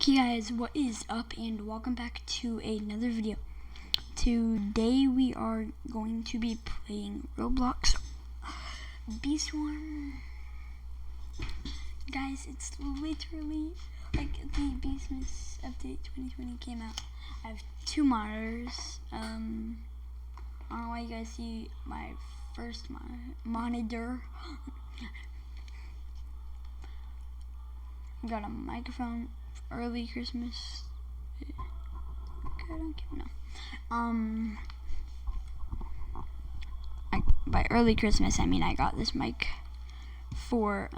Okay guys, what is up and welcome back to another video. Today we are going to be playing Roblox Beeswarm. Guys, it's literally like the Beastmas update 2020 came out. I have two monitors. I don't know why you guys see my first monitor. I got a microphone. Early Christmas. Okay, I don't care now. By early Christmas, I mean I got this mic for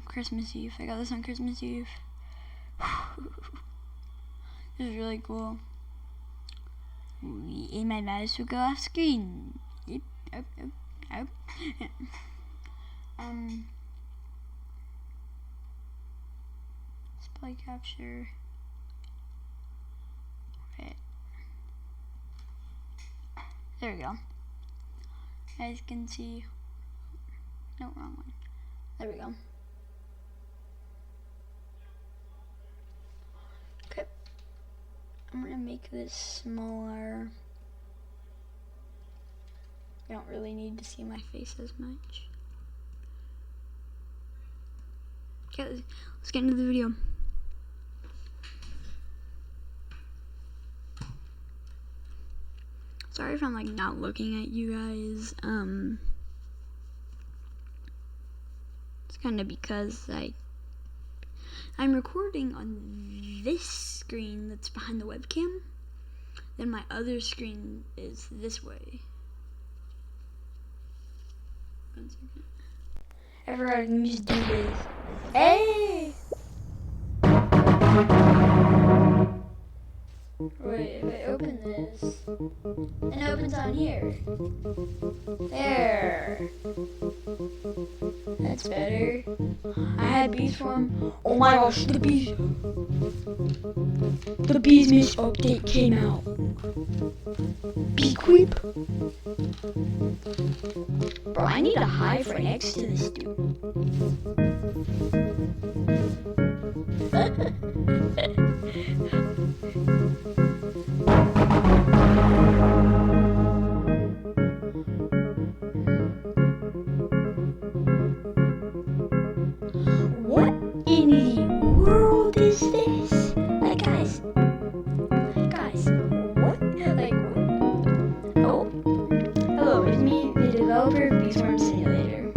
Christmas Eve. I got this on Christmas Eve. This is really cool. And my mouse will go off screen. Yep. Display capture. Right. There we go. You guys can see. No, wrong one. There we go. Okay. I'm gonna make this smaller. I don't really need to see my face as much. Okay, let's get into the video. Sorry if I'm like not looking at you guys. It's kind of because I'm recording on this screen that's behind the webcam. Then my other screen is this way. 1 second. I forgot I can just do this. Hey! Wait, if I open this, and it opens on here. There. That's better. I had Beeswarm. Oh my gosh, the Beastmas update came out. beeqwip. Bro, I need a hive right next to this dude. What in the world is this? Like, guys, what? Like, what? Oh, hello, it's me, the developer of Beeswarm Simulator.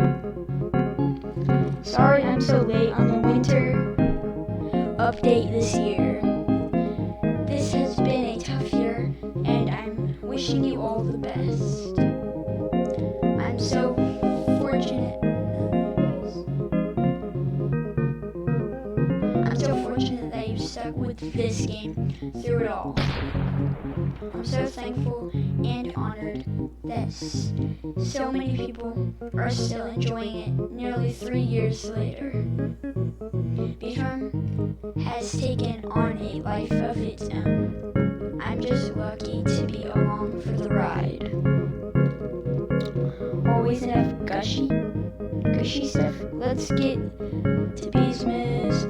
Sorry I'm so late on the winter update this year. This has been a tough year, and I'm wishing you all the best. I'm so fortunate. I'm so fortunate that you stuck with this game through it all. I'm so thankful and honored that so many people are still enjoying it nearly 3 years later. Beeswarm has taken on a life of its own. I'm just lucky to be along for the ride. Always enough gushy stuff. Let's get to Beastmas.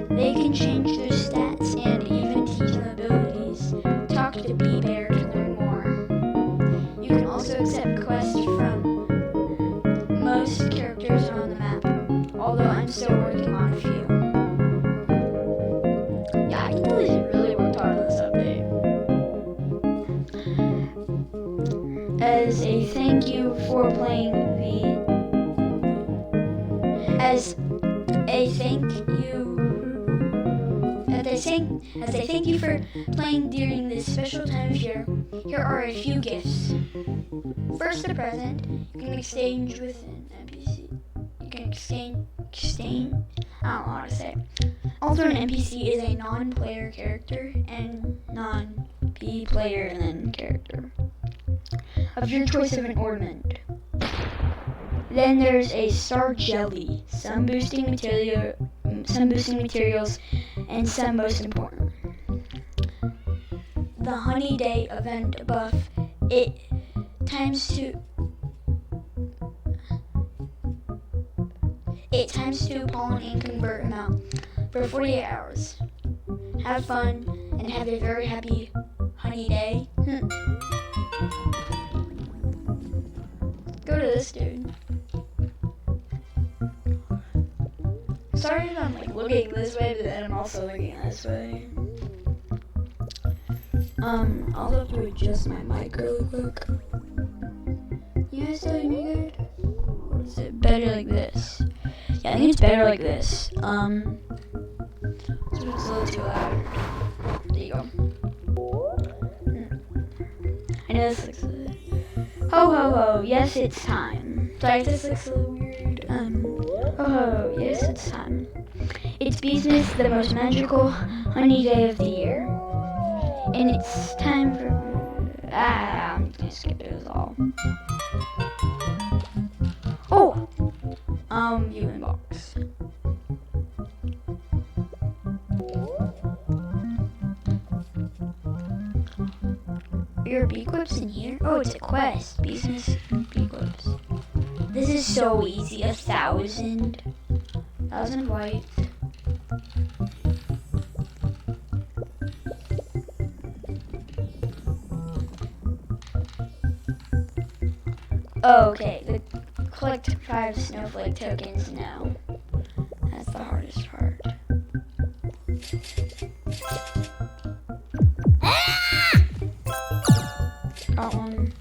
They can change their stats and even teach them abilities. Talk to Bee Bear to learn more. You can also accept quests from most characters on the map, although I'm still working on a few. Yeah, I can tell they really worked hard on this update. As a thank you for playing As a thank you for playing during this special time of year, here are a few gifts. First, a present you can exchange with an NPC. You can exchange, I don't know how to say. Also, an NPC is a non-player character and non-P player and then character of your choice of an ornament. Then there's a star jelly, some boosting materials, and some most important. The Honey Day event buff, it It times 2 pollen and convert amount for 48 hours. Have fun and have a very happy honey day. Go to this dude. Sorry if I'm like looking this way, but then I'm also looking this way. I'll have to adjust my mic really quick. You guys telling me good? Or is it better like this? Yeah, I think it's better like this. It's a little too loud. There you go. I know this looks ho ho ho, yes it's time. Sorry if this looks a little weird. Ho ho, yes it's time. It's Beesmas, the most magical honey day of the year. And it's time for I'm just gonna skip it all. Oh! Viewing box. Your beeqwips in here? Oh, it's a quest. Business beeqwips. This is so easy. 1,000 white. Oh, okay. Collect 5 snowflake tokens now. That's the hardest part. Got one.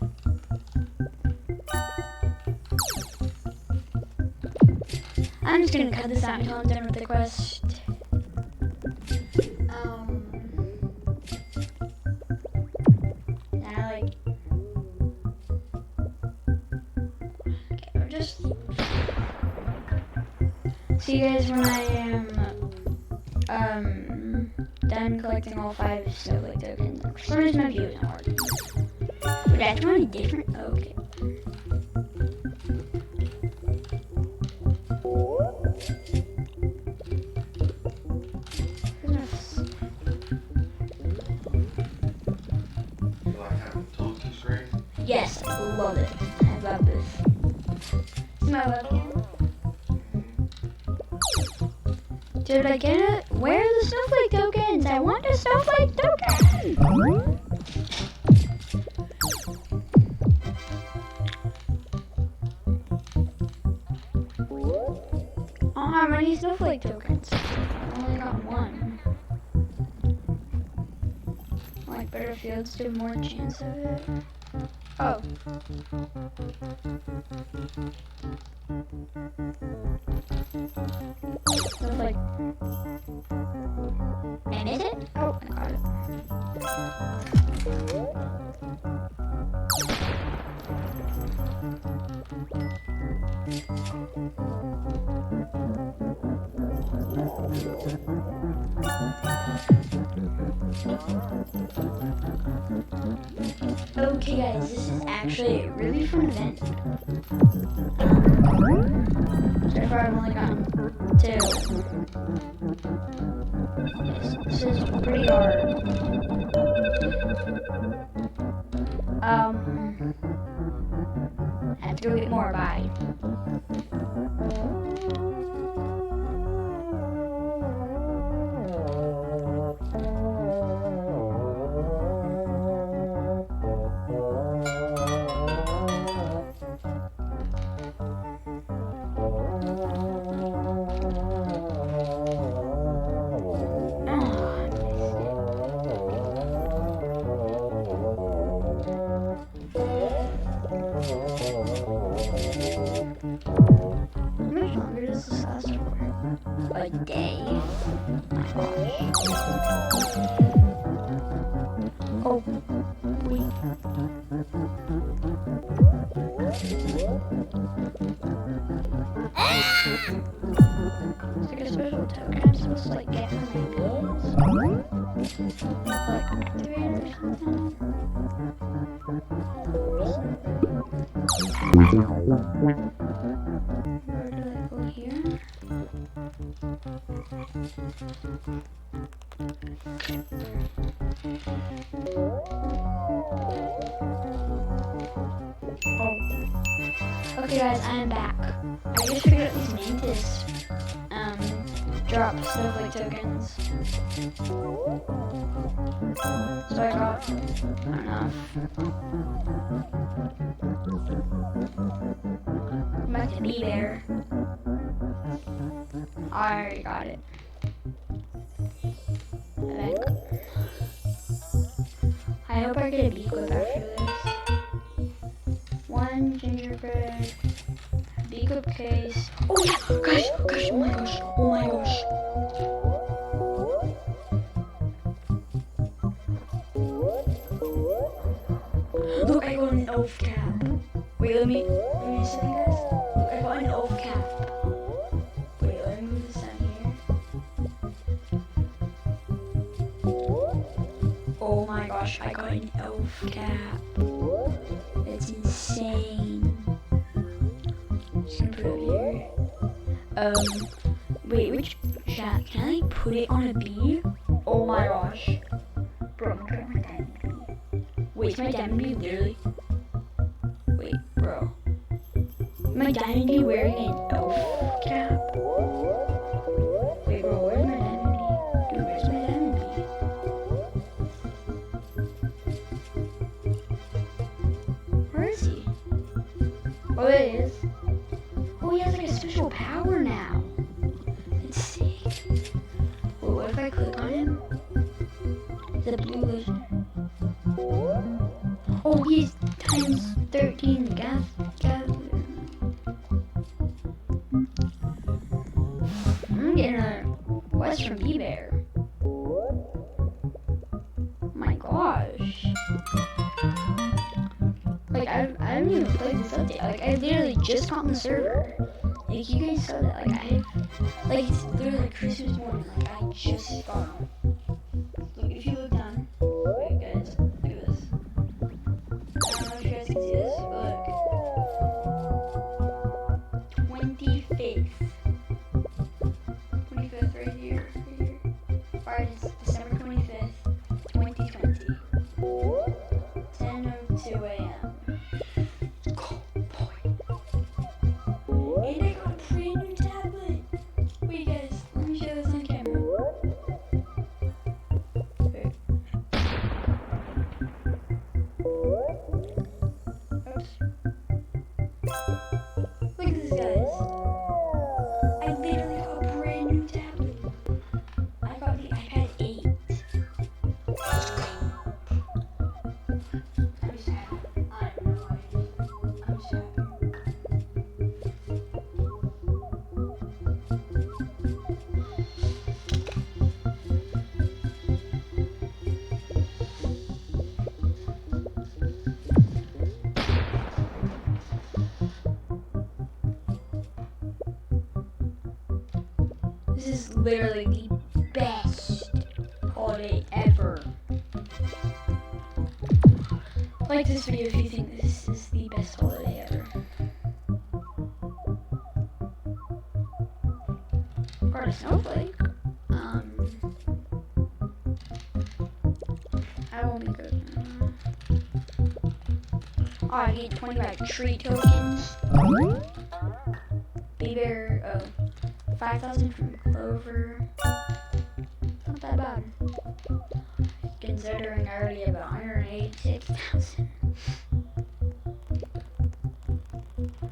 I'm just gonna cut this out until I'm done with the quest. See you guys when I am done collecting all 5 snowflake tokens. For some reason my view is not working. But that's really different. Oh, okay. Yes, I love it. I love this. See my webcam? Did I get it? Where are the snowflake tokens? I want a snowflake token! I don't have any snowflake tokens. I only got one. Like better fields to have more chance of it. Oh. Snowflake. Did I miss it? Oh, I got it. Okay guys, this is actually a really fun event. So far I've only gotten 2. This is pretty hard. I have to go get more, bye. A day. My gosh. Oh, wait. It's like a special token I'm supposed to like get from my bees. Like activate or something. Where do I go here? Oh. Okay guys, I am back. I just figured out these mantis drop snowflake tokens. So I got enough. Back to me there. I already got it. I hope I get a beeqwip after this. One gingerbread, beeqwip case. Oh yeah, guys, oh my gosh, oh my gosh. Look, I got an elf cap. Wait, let me do something, guys. Look, I got an elf cap. Wait, let me move this down here. Oh my gosh, I got an elf cap. That's insane. Just gonna put it up here. Wait, which chat? Can I put it on a bee? Oh my gosh. Bro, I'm gonna put my diamond bee. Wait, is my diamond bee literally? Wait, bro. My diamond bee wearing an elf cap? Wait, bro, where's my diamond bee? Dude, where's my diamond bee? Where is he? Oh, there he is. Oh, he has like a special power now. It's sick. Wait, what if I click on him? The blue vision. Oh, he's times 13 gas. I'm getting a quest from eBay. Oh my gosh. Like, I haven't even played this update. Like, I literally just got on the server. Like, you guys saw that. Like, it's literally Christmas morning. Like, I just got on. Look, if you look down. Wait, guys, look at this. I don't know if you guys can see this, but look. 25th. 25th right here. Alright, it's December 25th, 2020. 10:02 a.m. Oh boy. And I got a brand new tablet. Wait guys, let me show this on camera. Wait. Oops. Look at this, guys. I literally got a brand new tablet. I got the iPad 8. I'm sad. I don't know why. I'm sad. This is literally the best holiday ever. Like this video if you think this is the best holiday ever. Got a snowflake. I won't be good. Oh, I get 25 tree tokens. Bee bear, 5,000 from clover. Not that bad. Considering I already have 186,000.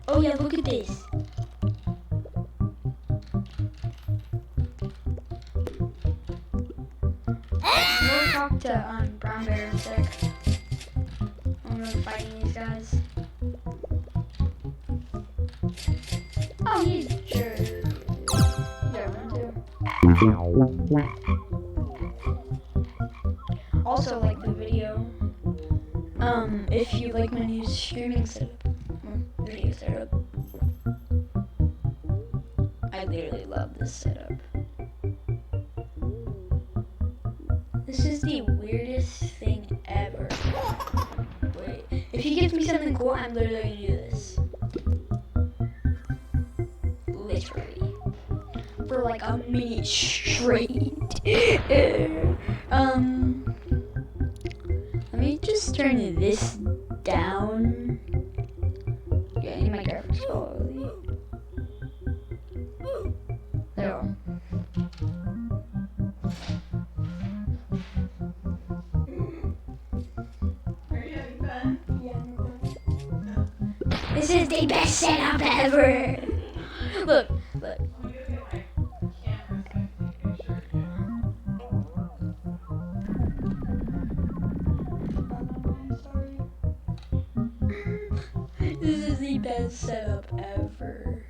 Oh yeah, look at this. We'll talk to Brown Bear in a sec. I'm gonna be fighting these guys. Oh, he's sure. Yeah, run too. Also, like the video. If you like my new streaming setup, video setup. I literally love this setup. This is the weirdest thing ever. Wait, if he gives me something cool, I'm literally gonna do this. Literally. for like a minute straight. Let me just turn this down. Yeah, I need my graphics quality. There we go. This is the best setup ever. Look. This is the best setup ever.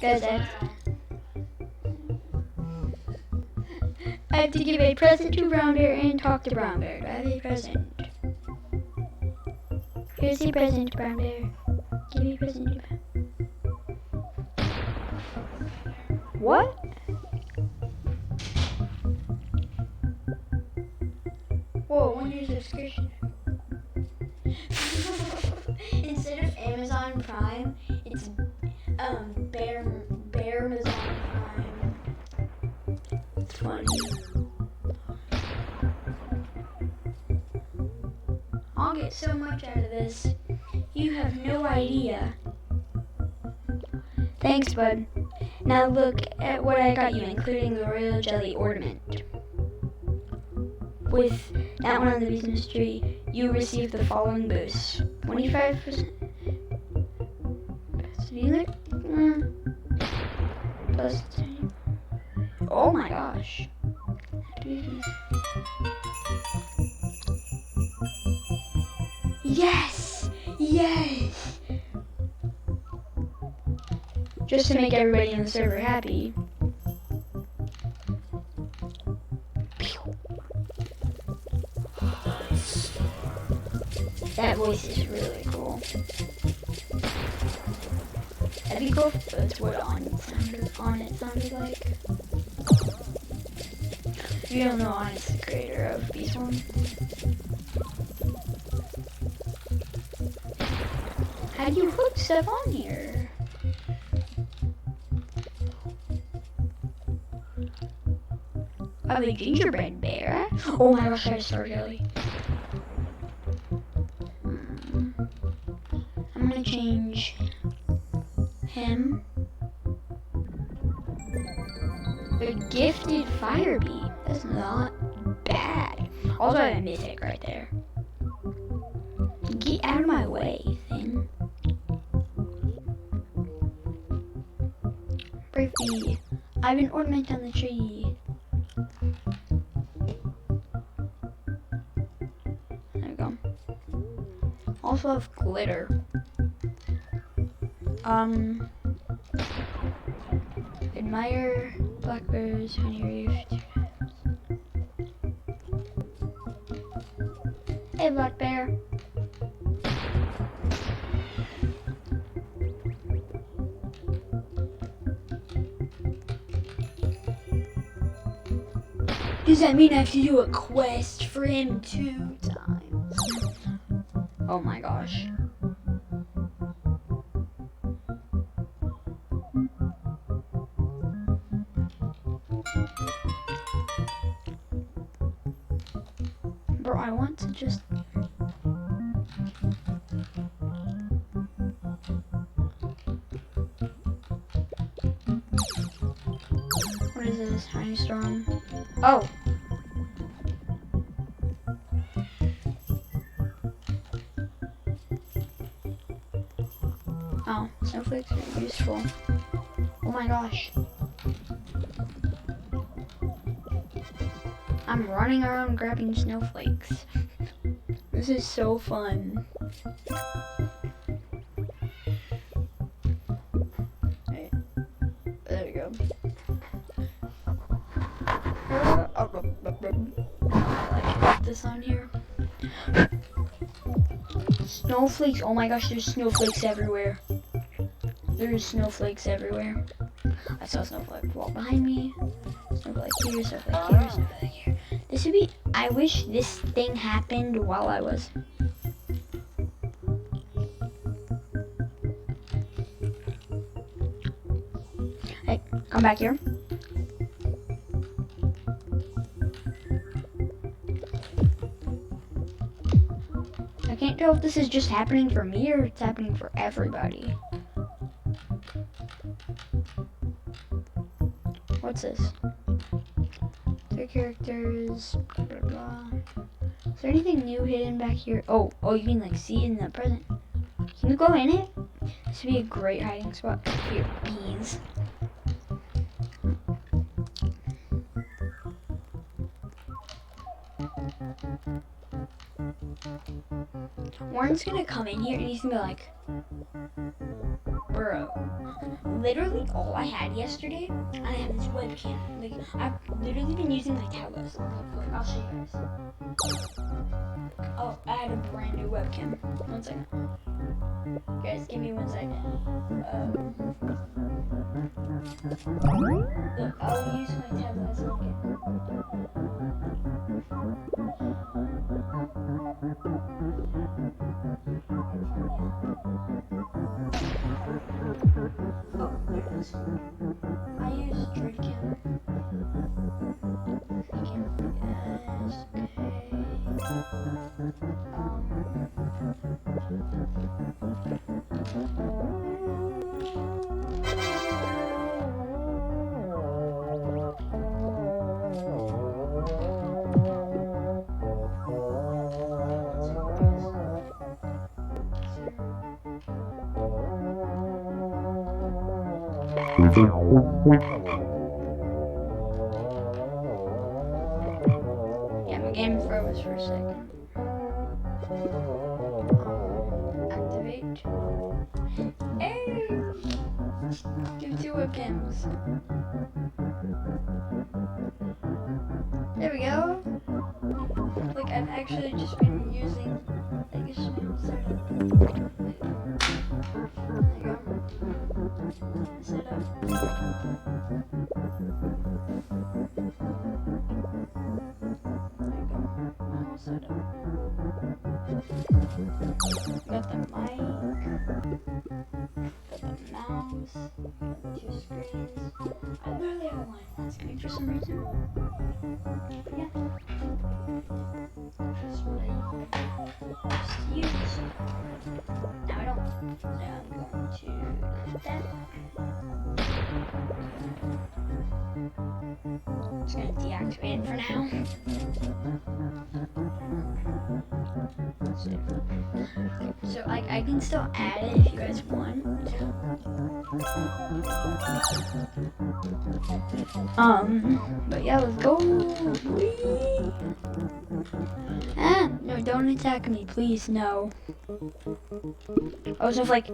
Guys, I have to give a present to Brown Bear and talk to Brown Bear. Do I have a present? Here's the present, Brown Bear. Give me a present to Brown. What? Whoa, 1 year subscription. Instead of Amazon Prime, it's Bear Amazon Prime. It's funny. I'll get so much out of this. You have no idea. Thanks, bud. Now look at what I got you, including the royal jelly ornament. With that one on the business tree, you receive the following boost. 25% plus 10. Oh my gosh. Yes! Yes! Just to make everybody in the server happy. That voice is really cool. That'd be cool if that's what on it sounded like. If you don't know, Honest, the creator of Beast One. How do you put stuff on here? I have a gingerbread bear. Oh my gosh, I have a star jelly. I'm gonna change him. The gifted fire bee. That's not bad. Also, I have a mythic right there. Get out of my way, thing. Brave bee. I have an ornament on the tree. There we go. Also have glitter. Admire blackberries, honey reef. Hey, black bear. Does that mean I have to do a quest for him 2 times? Oh my gosh. Bro, I want to just... What is this? Honey storm? Oh! Oh, snowflakes are useful. Oh my gosh. I'm running around grabbing snowflakes. This is so fun. Right. There we go. Put this on here. Snowflakes. Oh my gosh, there's snowflakes everywhere. There's snowflakes everywhere. I saw a snowflake walk behind me. Snowflake here, snowflake here, snowflake here. This would be... I wish this thing happened while I was... Come back here. I can't tell if this is just happening for me or it's happening for everybody. What's this? 3 characters, blah, blah, blah. Is there anything new hidden back here? Oh, you can like see in the present. Can you go in it? This would be a great hiding spot. Here, bees. Warren's gonna come in here and he's gonna be like, bro, literally all I had yesterday, and I have this webcam. Like, I've literally been using my tablet. Like, I'll show you guys. Oh, I had a brand new webcam. 1 second. Guys, give me 1 second. Look, I'll use my tablet as a webcam. Oh, there it is. I use Dreadcam. Yes, yeah, my game froze for a second. Activate. Hey! Give 2 webcams. There we go. Like, I've actually just been using like a small setup. There you go. Setup. Setup. Got the mic, got the mouse, got 2 screens. I literally have one on screen for some reason. Yeah. That's what I just use. Now I don't. So I'm going to delete that. I'm just gonna deactivate it for now. So I can still add it if you guys want. But yeah, let's go. Ah, no, don't attack me, please, no. Oh, snowflake.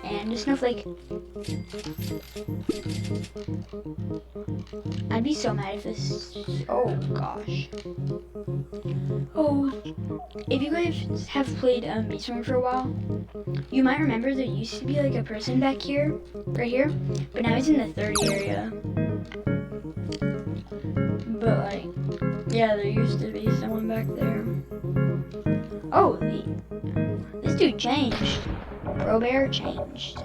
And a snowflake. I'd be so mad if this. Oh gosh. Oh, if you guys have played Beeqwip for a while, you might remember there used to be like a person back here, right here, but now he's in the 30 area. But like, yeah, there used to be someone back there. Oh, this dude changed. Bro Bear changed.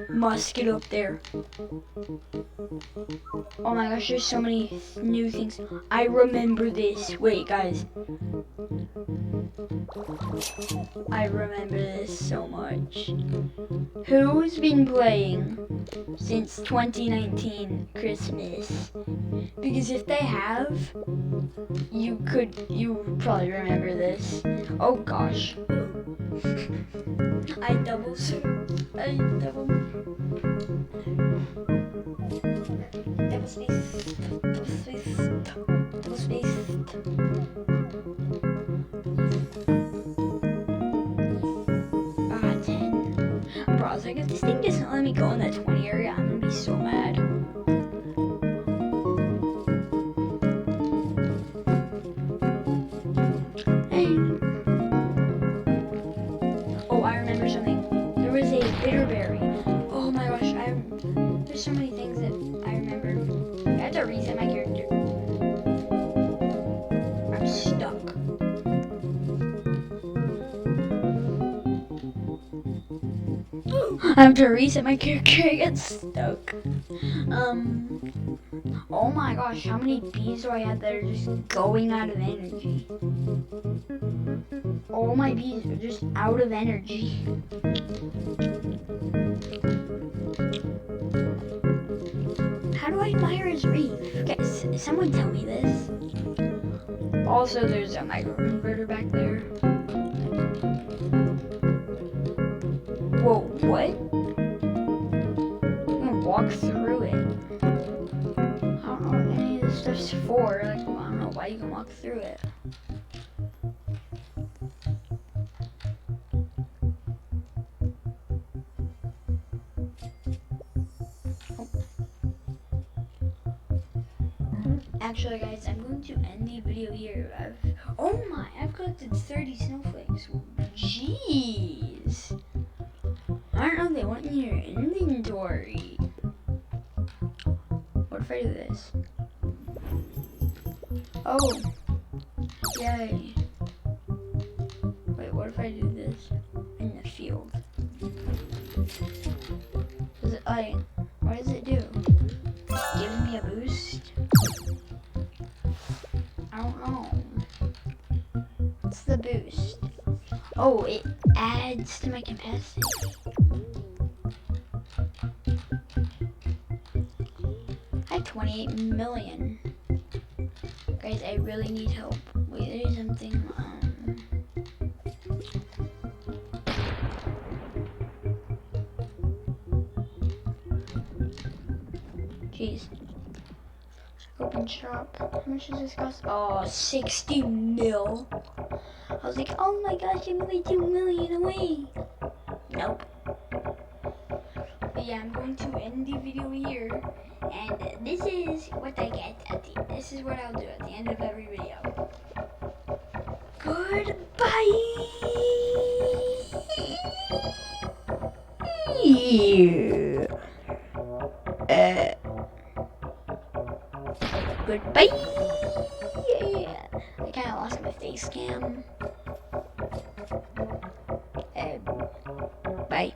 Must get up there. Oh my gosh, there's so many new things. I remember this. Wait, guys. I remember this so much. Who's been playing since 2019 Christmas? Because if they have, you probably remember this. Oh gosh. I double spaced. Ah, 10. Bro, I was like, if this thing doesn't let me go in that 20 area, I'm gonna be so mad. Hey. Oh, I remember something. There was a bitterberry. Oh my gosh, there's so many things that I remember. I had to reset my character. I'm stuck. I have to reset my character. I got stuck. Oh my gosh, how many bees do I have that are just going out of energy? All my bees are just out of energy. How do I fire his reef? Guys, someone tell me this. Also, there's a microinverter back there. Whoa, what? I'm gonna walk through it. I don't know what any of this stuff's for. Like, I don't know why you can walk through it. Actually, guys, I'm going to end the video here. I've collected 30 snowflakes. Jeez. I don't know if they went in your inventory. What if I do this? Oh. Yay. Wait, what if I do this in the field? Does it, what does it do? Give me a boost? I don't know. What's the boost? Oh, it adds to my capacity. I have 28 million. Guys, I really need help. Wait, there's something, Jeez. Open shop. How much does this cost? Oh, 60 mil. I was like, oh my gosh, I'm only 2 million away. Nope. But yeah, I'm going to end the video here. And this is what I get at the, this is what I'll do at the end of every video. Goodbye. Goodbye. I kind of lost my face cam. Bye.